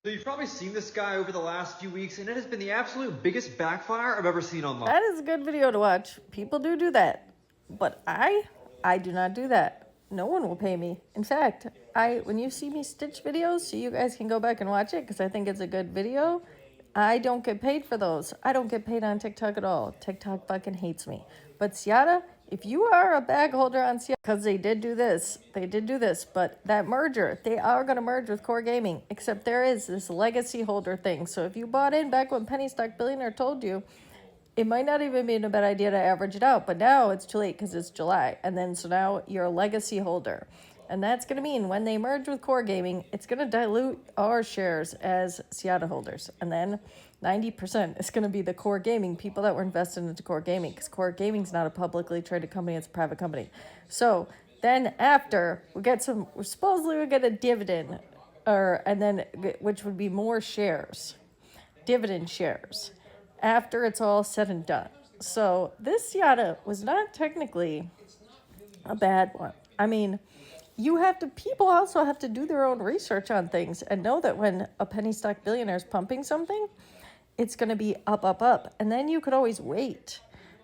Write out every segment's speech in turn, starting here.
So you've probably seen this guy over the last few weeks, and it has been the absolute biggest backfire I've ever seen online. That is a good video to watch. People do that. But I do not do that. No one will pay me. In fact, when you see me stitch videos, so you guys can go back and watch it because I think it's a good video, I don't get paid for those. I don't get paid on TikTok at all. TikTok fucking hates me. But Ciata, if you are a bag holder on Ciata, because they did do this, but that merger, they are going to merge with Core Gaming, except there is this legacy holder thing. So if you bought in back when Penny Stock Billionaire told you, it might not even be a bad idea to average it out, but now it's too late because it's July. And then so now you're a legacy holder. And that's going to mean when they merge with Core Gaming, it's going to dilute our shares as Ciata holders. And then 90% is going to be the Core Gaming people that were invested into Core Gaming, because Core Gaming is not a publicly traded company, it's a private company. So then after supposedly we get a dividend, which would be more shares, dividend shares, after it's all said and done. So this Ciata was not technically a bad one. I mean, people also have to do their own research on things and know that when a penny stock billionaire is pumping something, it's going to be up. And then you could always wait.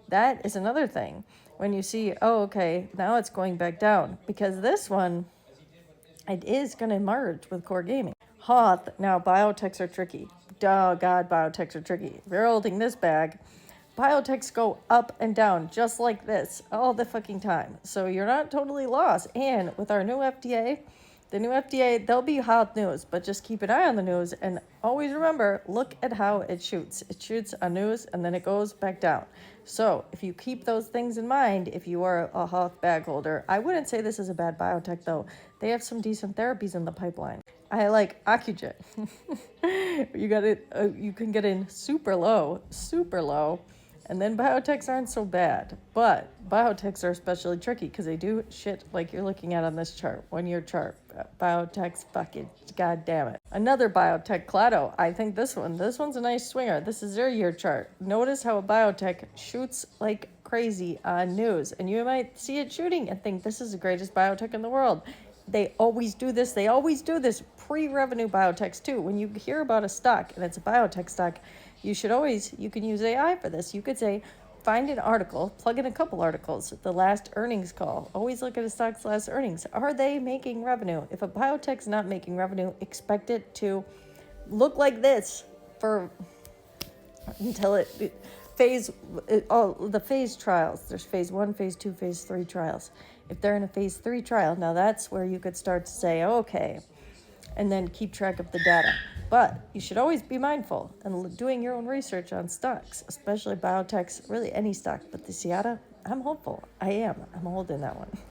That is another thing. When you see, oh, okay, now it's going back down. Because this one, it is going to merge with Core Gaming. Hoth, now biotechs are tricky. Oh, God, biotechs are tricky. If you're holding this bag, biotechs go up and down just like this all the fucking time. So you're not totally lost. And with our new FDA, there'll be hot news, but just keep an eye on the news. And always remember, look at how it shoots. It shoots on news and then it goes back down. So if you keep those things in mind, if you are a Hoth bag holder, I wouldn't say this is a bad biotech though. They have some decent therapies in the pipeline. I like Accujet. You can get in super low. And then biotechs aren't so bad, but biotechs are especially tricky because they do shit like you're looking at on this chart, 1 year chart. Biotechs, fucking, god damn it. Another biotech, Clado. I think this one's a nice swinger. This is their year chart. Notice how a biotech shoots like crazy on news, and you might see it shooting and think this is the greatest biotech in the world. They always do this. Pre-revenue biotechs too. When you hear about a stock and it's a biotech stock, you can use AI for this. You could say, find an article, plug in a couple articles, the last earnings call. Always look at a stock's last earnings. Are they making revenue? If a biotech's not making revenue, expect it to look like this until the phase trials. There's phase 1, phase 2, phase 3 trials. If they're in a phase 3 trial, now that's where you could start to say, okay, and then keep track of the data. But you should always be mindful and doing your own research on stocks, especially biotechs, really any stock. But the Ciata, I'm hopeful. I'm holding that one.